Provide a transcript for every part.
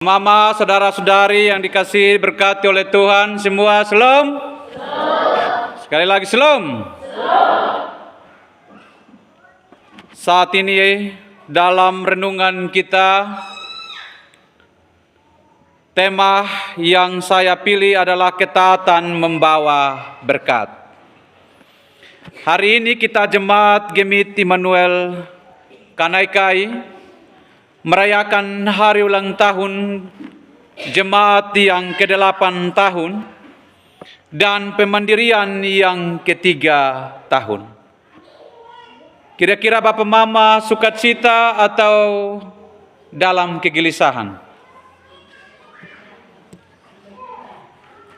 Mama, saudara-saudari yang dikasihi berkati oleh Tuhan, semua shalom. Sekali lagi shalom. Saat ini dalam renungan kita, tema yang saya pilih adalah ketaatan membawa berkat. Hari ini kita Jemaat Gemit Immanuel Kanaikai merayakan hari ulang tahun Jemaat yang ke-8 tahun dan pemandirian yang ke-3 tahun. Kira-kira Bapak Mama sukacita atau dalam kegelisahan?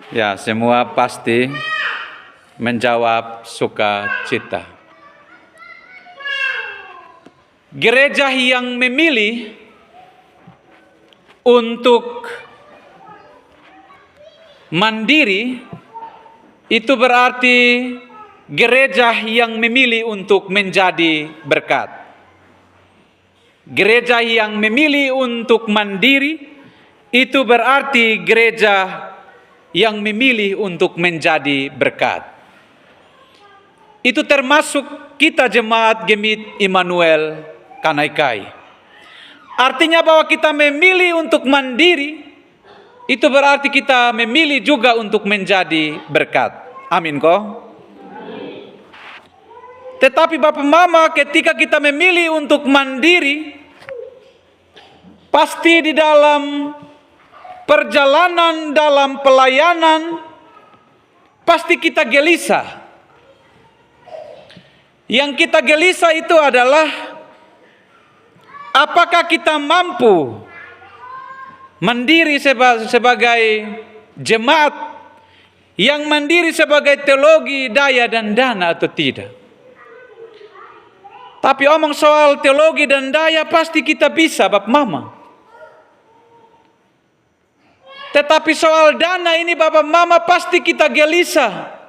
Ya, semua pasti menjawab sukacita. Gereja yang memilih untuk mandiri itu berarti gereja yang memilih untuk menjadi berkat. Gereja yang memilih untuk mandiri itu berarti gereja yang memilih untuk menjadi berkat. Itu termasuk kita Jemaat Gemit Immanuel Kanaikai. Artinya bahwa kita memilih untuk mandiri, itu berarti kita memilih juga untuk menjadi berkat. Amin kok? Tetapi Bapak Mama, ketika kita memilih untuk mandiri, pasti di dalam perjalanan, dalam pelayanan, pasti kita gelisah. Yang kita gelisah itu adalah apakah kita mampu mandiri sebagai jemaat yang mandiri sebagai teologi, daya dan dana atau tidak. Tapi omong soal teologi dan daya pasti kita bisa Bapak Mama. Tetapi soal dana ini Bapak Mama pasti kita gelisah.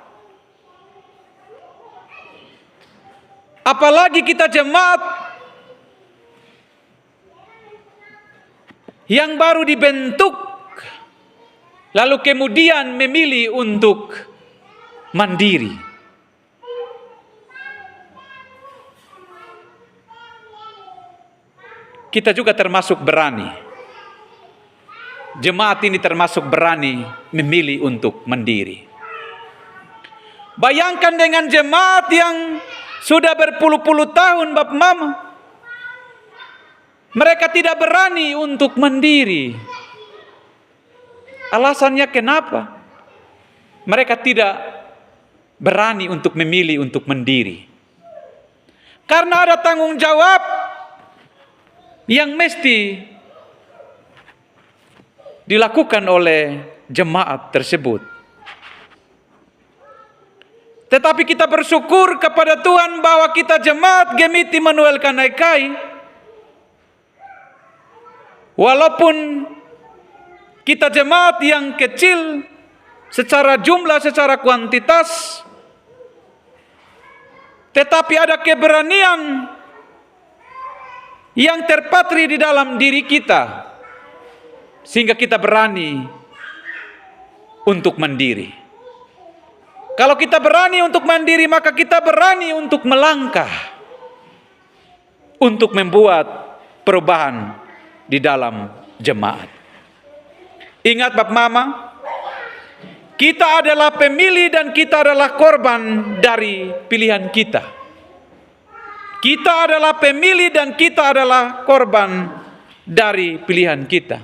Apalagi kita jemaat yang baru dibentuk, lalu kemudian memilih untuk mandiri. Kita juga termasuk berani. Jemaat ini termasuk berani memilih untuk mandiri. Bayangkan dengan jemaat yang sudah berpuluh-puluh tahun Bapak Mama, mereka tidak berani untuk mandiri. Alasannya kenapa? Mereka tidak berani untuk memilih untuk mandiri. Karena ada tanggung jawab yang mesti dilakukan oleh jemaat tersebut. Tetapi kita bersyukur kepada Tuhan bahwa kita Jemaat Gemit Immanuel Kanaikai, walaupun kita jemaat yang kecil secara jumlah, secara kuantitas, tetapi ada keberanian yang terpatri di dalam diri kita, sehingga kita berani untuk mandiri. Kalau kita berani untuk mandiri, maka kita berani untuk melangkah, untuk membuat perubahan di dalam jemaat. Ingat Bapak Mama, kita adalah pemilih dan kita adalah korban dari pilihan kita. Kita adalah pemilih dan kita adalah korban dari pilihan kita.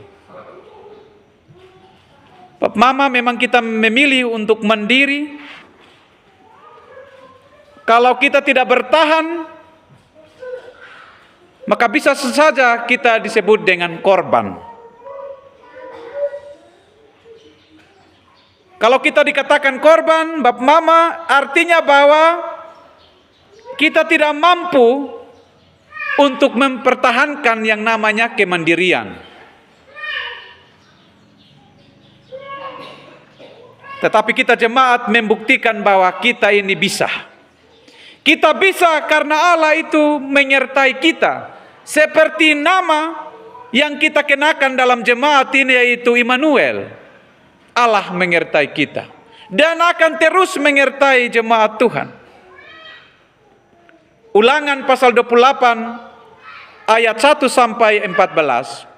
Bapak Mama, memang kita memilih untuk mandiri. Kalau kita tidak bertahan, maka bisa saja kita disebut dengan korban. Kalau kita dikatakan korban, Bapak Mama, artinya bahwa kita tidak mampu untuk mempertahankan yang namanya kemandirian. Tetapi kita jemaat membuktikan bahwa kita ini bisa. Kita bisa karena Allah itu menyertai kita. Seperti nama yang kita kenakan dalam jemaat ini yaitu Immanuel, Allah menyertai kita dan akan terus menyertai jemaat Tuhan. Ulangan pasal 28 ayat 1 sampai 14.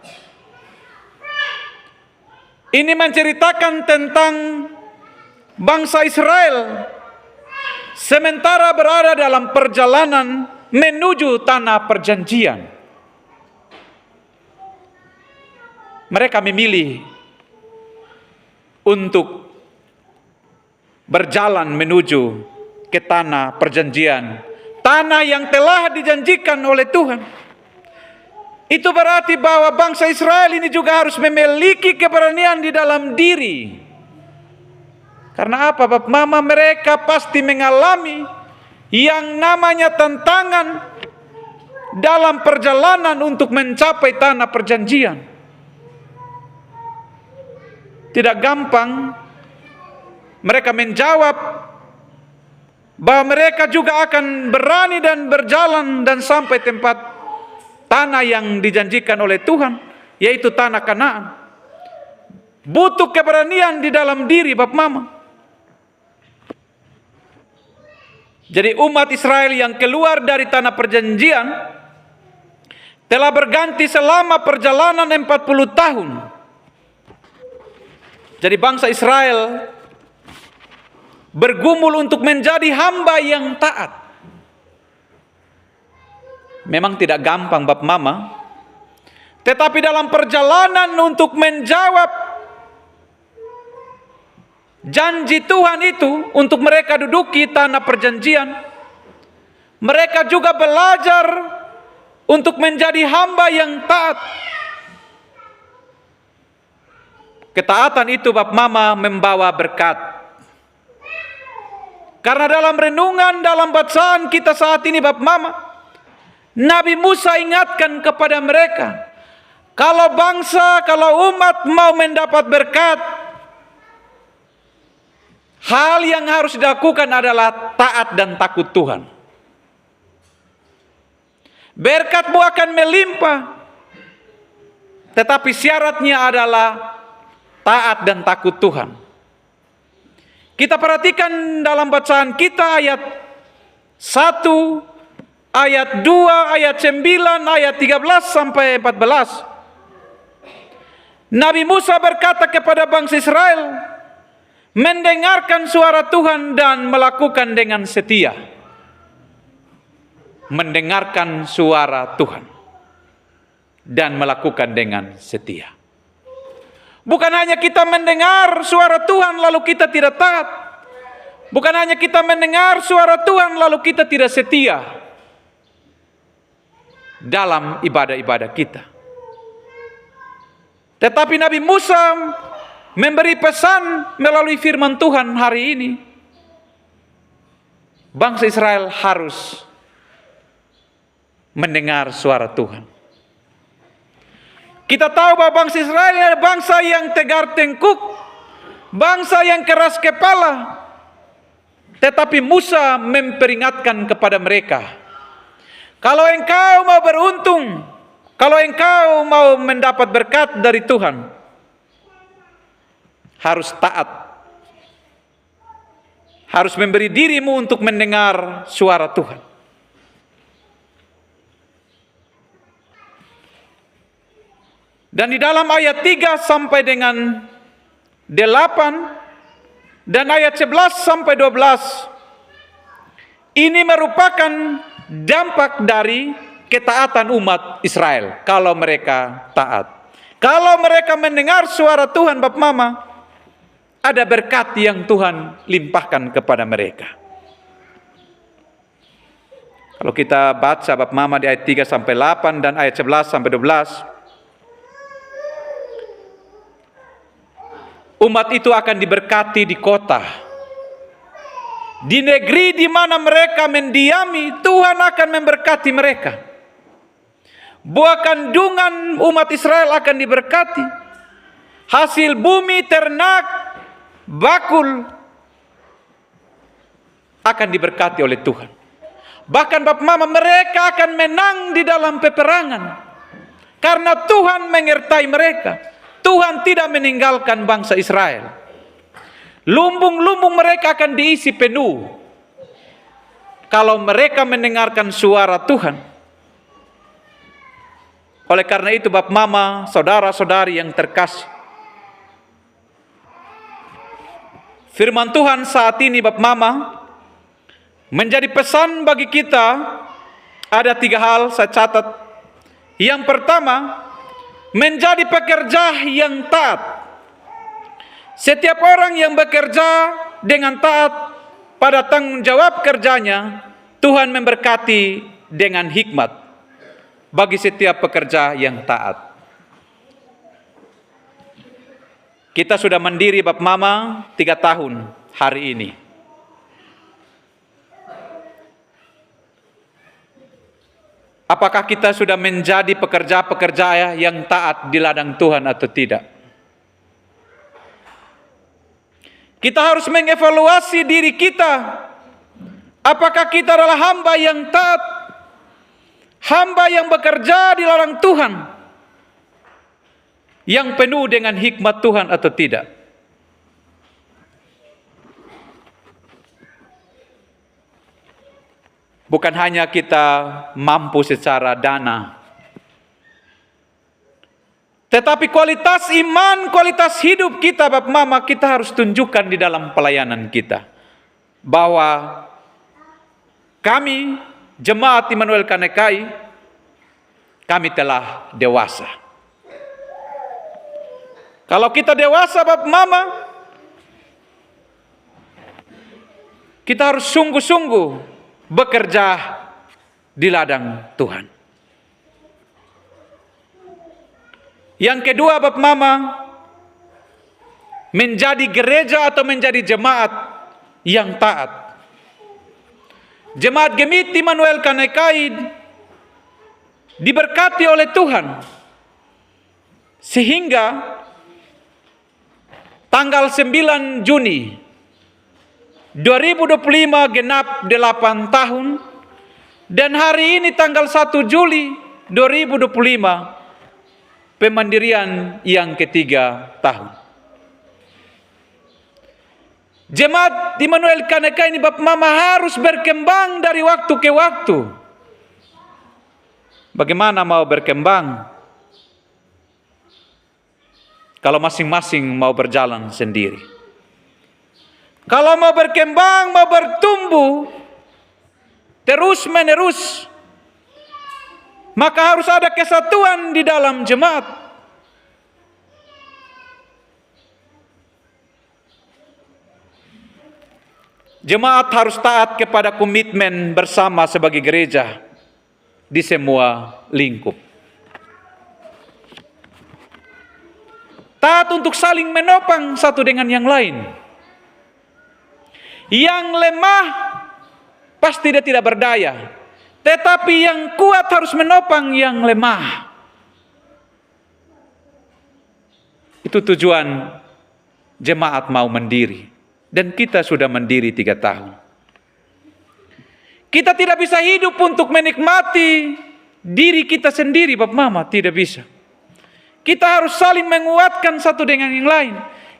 Ini menceritakan tentang bangsa Israel sementara berada dalam perjalanan menuju tanah perjanjian. Mereka memilih untuk berjalan menuju ke tanah perjanjian, tanah yang telah dijanjikan oleh Tuhan. Itu berarti bahwa bangsa Israel ini juga harus memiliki keberanian di dalam diri. Karena apa, Bapak Mama? Mereka pasti mengalami yang namanya tantangan dalam perjalanan untuk mencapai tanah perjanjian. Tidak gampang mereka menjawab bahwa mereka juga akan berani dan berjalan dan sampai tempat tanah yang dijanjikan oleh Tuhan, yaitu tanah Kanaan. Butuh keberanian di dalam diri, Bapak Mama. Jadi umat Israel yang keluar dari tanah perjanjian telah berganti selama perjalanan 40 tahun. Jadi bangsa Israel bergumul untuk menjadi hamba yang taat. Memang tidak gampang, Bapak Mama. Tetapi dalam perjalanan untuk menjawab janji Tuhan itu untuk mereka duduki tanah perjanjian, mereka juga belajar untuk menjadi hamba yang taat. Ketaatan itu, Bapak Mama, membawa berkat. Karena dalam renungan, dalam bacaan kita saat ini, Bapak Mama, Nabi Musa ingatkan kepada mereka, kalau bangsa, kalau umat mau mendapat berkat, hal yang harus dilakukan adalah taat dan takut Tuhan. Berkatmu akan melimpah, tetapi syaratnya adalah taat dan takut Tuhan. Kita perhatikan dalam bacaan kita ayat 1, ayat 2, ayat 9, ayat 13 sampai 14. Nabi Musa berkata kepada bangsa Israel, mendengarkan suara Tuhan dan melakukan dengan setia. Mendengarkan suara Tuhan dan melakukan dengan setia. Bukan hanya kita mendengar suara Tuhan lalu kita tidak taat. Bukan hanya kita mendengar suara Tuhan lalu kita tidak setia dalam ibadah-ibadah kita. Tetapi Nabi Musa memberi pesan melalui firman Tuhan hari ini. Bangsa Israel harus mendengar suara Tuhan. Kita tahu bahwa bangsa Israel adalah bangsa yang tegar tengkuk, bangsa yang keras kepala. Tetapi Musa memperingatkan kepada mereka, kalau engkau mau beruntung, kalau engkau mau mendapat berkat dari Tuhan, harus taat. Harus memberi dirimu untuk mendengar suara Tuhan. Dan di dalam ayat 3 sampai dengan 8 dan ayat 11 sampai 12, ini merupakan dampak dari ketaatan umat Israel. Kalau mereka taat, kalau mereka mendengar suara Tuhan, Bapak Mama, ada berkat yang Tuhan limpahkan kepada mereka. Kalau kita baca, Bapak Mama, di ayat 3 sampai 8 dan ayat 11 sampai 12, umat itu akan diberkati di kota. Di negeri di mana mereka mendiami, Tuhan akan memberkati mereka. Buah kandungan umat Israel akan diberkati. Hasil bumi, ternak, bakul akan diberkati oleh Tuhan. Bahkan Bapak Mama, mereka akan menang di dalam peperangan. Karena Tuhan menyertai mereka. Tuhan tidak meninggalkan bangsa Israel. Lumbung-lumbung mereka akan diisi penuh kalau mereka mendengarkan suara Tuhan. Oleh karena itu, Bapak Mama, saudara-saudari yang terkasih, firman Tuhan saat ini, Bapak Mama, menjadi pesan bagi kita. Ada 3 hal saya catat. Yang pertama, menjadi pekerja yang taat. Setiap orang yang bekerja dengan taat pada tanggung jawab kerjanya, Tuhan memberkati dengan hikmat bagi setiap pekerja yang taat. Kita sudah mandiri, Bapak Mama, 3 tahun hari ini. Apakah kita sudah menjadi pekerja-pekerja yang taat di ladang Tuhan atau tidak? Kita harus mengevaluasi diri kita. Apakah kita adalah hamba yang taat? Hamba yang bekerja di ladang Tuhan, yang penuh dengan hikmat Tuhan atau tidak? Bukan hanya kita mampu secara dana, tetapi kualitas iman, kualitas hidup kita, Bapak Mama, kita harus tunjukkan di dalam pelayanan kita. Bahwa kami, Jemaat Immanuel Kanekai, kami telah dewasa. Kalau kita dewasa, Bapak Mama, kita harus sungguh-sungguh bekerja di ladang Tuhan. Yang kedua, Bapak Mama, menjadi gereja atau menjadi jemaat yang taat. Jemaat Gemit Immanuel Kanekai diberkati oleh Tuhan, sehingga tanggal 9 Juni 2025 genap 8 tahun, dan hari ini tanggal 1 Juli 2025 pemandirian yang ketiga tahun. Jemaat Immanuel Kanekai ini, Bapak Mama, harus berkembang dari waktu ke waktu. Bagaimana mau berkembang kalau masing-masing mau berjalan sendiri? Kalau mau berkembang, mau bertumbuh terus-menerus, maka harus ada kesatuan di dalam jemaat. Jemaat harus taat kepada komitmen bersama sebagai gereja di semua lingkup. Taat untuk saling menopang satu dengan yang lain. Yang lemah pasti dia tidak berdaya, tetapi yang kuat harus menopang yang lemah. Itu tujuan jemaat mau mendiri, dan kita sudah mendiri 3 tahun. Kita tidak bisa hidup untuk menikmati diri kita sendiri, Bapak Mama, tidak bisa. Kita harus saling menguatkan satu dengan yang lain.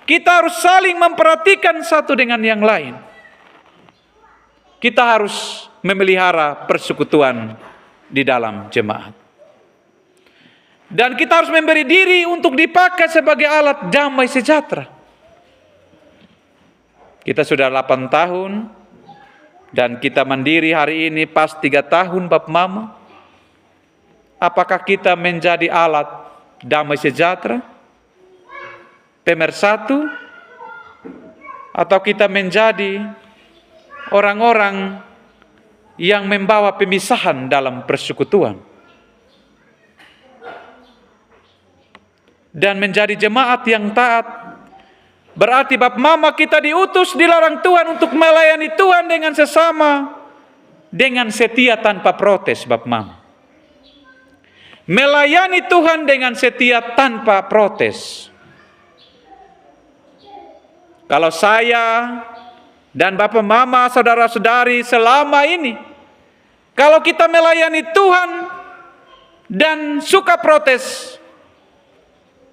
Kita harus saling memperhatikan satu dengan yang lain. Kita harus memelihara persekutuan di dalam jemaat. Dan kita harus memberi diri untuk dipakai sebagai alat damai sejahtera. Kita sudah 8 tahun, dan kita mandiri hari ini pas 3 tahun, Bapak Mama. Apakah kita menjadi alat damai sejahtera, pemersatu, atau kita menjadi orang-orang yang membawa pemisahan dalam persekutuan? Dan menjadi jemaat yang taat berarti, Bapak Mama, kita diutus di ladang Tuhan untuk melayani Tuhan dengan sesama, dengan setia tanpa protes, Bapak Mama. Melayani Tuhan dengan setia tanpa protes. Kalau saya dan Bapak Mama, saudara-saudari selama ini, kalau kita melayani Tuhan dan suka protes.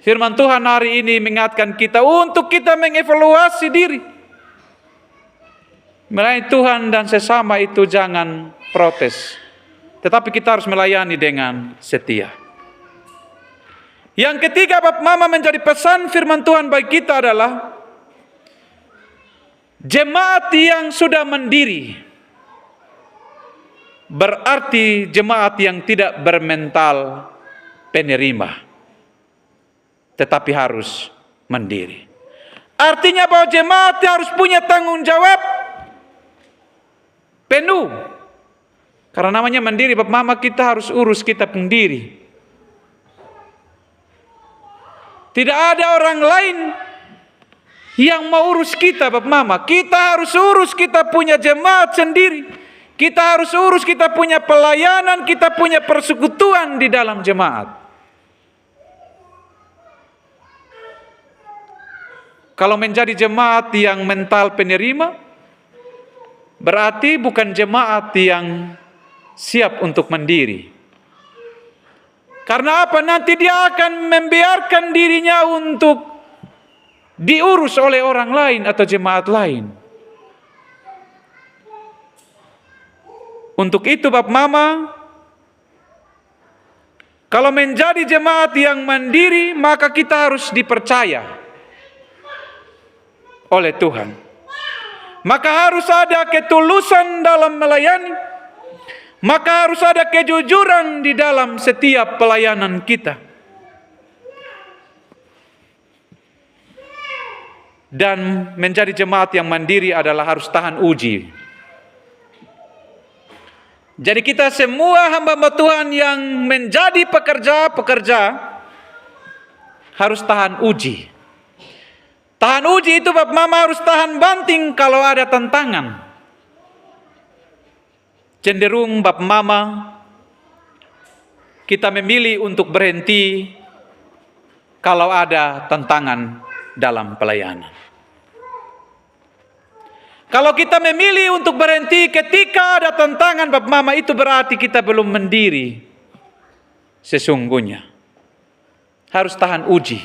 Firman Tuhan hari ini mengingatkan kita untuk kita mengevaluasi diri. Melayani Tuhan dan sesama itu jangan protes, tetapi kita harus melayani dengan setia. Yang ketiga, Bapak Mama, menjadi pesan firman Tuhan bagi kita adalah jemaat yang sudah mendiri berarti jemaat yang tidak bermental penerima, tetapi harus mendiri. Artinya bahwa jemaat harus punya tanggung jawab penuh. Karena namanya mendiri, Bapak Mama, kita harus urus kita sendiri. Tidak ada orang lain yang mau urus kita, Bapak Mama. Kita harus urus kita punya jemaat sendiri. Kita harus urus kita punya pelayanan, kita punya persekutuan di dalam jemaat. Kalau menjadi jemaat yang mental penerima, berarti bukan jemaat yang siap untuk mendiri. Karena apa? Nanti dia akan membiarkan dirinya untuk diurus oleh orang lain atau jemaat lain. Untuk itu, Bapak Mama, kalau menjadi jemaat yang mandiri, maka kita harus dipercaya oleh Tuhan. Maka harus ada ketulusan dalam melayani. Maka harus ada kejujuran di dalam setiap pelayanan kita. Dan menjadi jemaat yang mandiri adalah harus tahan uji. Jadi kita semua hamba-hamba Tuhan yang menjadi pekerja harus tahan uji. Tahan uji itu, Bapak Mama, harus tahan banting kalau ada tantangan. Cenderung, Bapak Mama, kita memilih untuk berhenti kalau ada tantangan dalam pelayanan. Kalau kita memilih untuk berhenti ketika ada tantangan, Bapak Mama, itu berarti kita belum mendiri sesungguhnya. Harus tahan uji.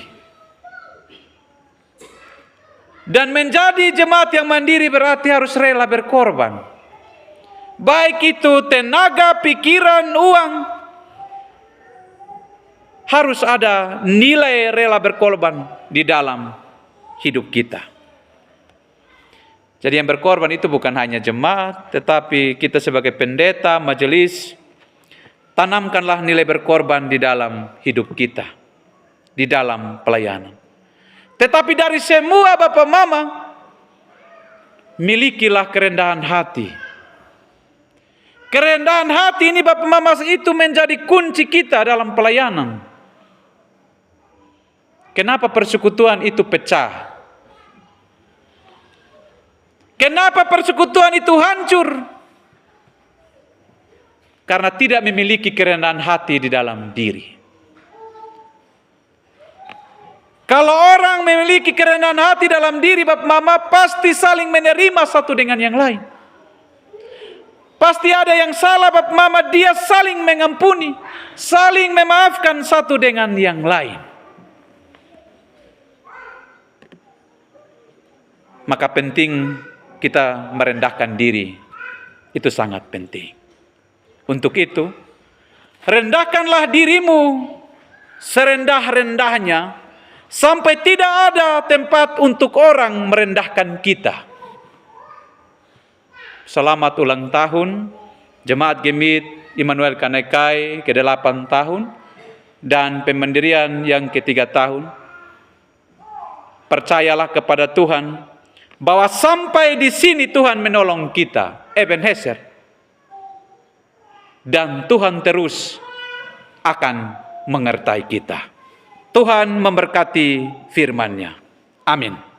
Dan menjadi jemaat yang mandiri berarti harus rela berkorban. Baik itu tenaga, pikiran, uang. Harus ada nilai rela berkorban di dalam hidup kita. Jadi yang berkorban itu bukan hanya jemaat, tetapi kita sebagai pendeta, majelis, tanamkanlah nilai berkorban di dalam hidup kita, di dalam pelayanan. Tetapi dari semua, Bapak Mama, milikilah kerendahan hati. Kerendahan hati ini, Bapak Mama, itu menjadi kunci kita dalam pelayanan. Kenapa persekutuan itu pecah? Kenapa persekutuan itu hancur? Karena tidak memiliki kerendahan hati di dalam diri. Kalau orang memiliki kerendahan hati dalam diri, Bapak Mama, pasti saling menerima satu dengan yang lain. Pasti ada yang salah, Bapak Mama, dia saling mengampuni, saling memaafkan satu dengan yang lain. Maka penting kita merendahkan diri, itu sangat penting. Untuk itu, rendahkanlah dirimu serendah-rendahnya, sampai tidak ada tempat untuk orang merendahkan kita. Selamat ulang tahun Jemaat Gemit Immanuel Kanekai ke-8 tahun dan pemendirian yang ke-3 tahun. Percayalah kepada Tuhan bahwa sampai di sini Tuhan menolong kita, Ebenezer. Dan Tuhan terus akan menyertai kita. Tuhan memberkati firman-Nya. Amin.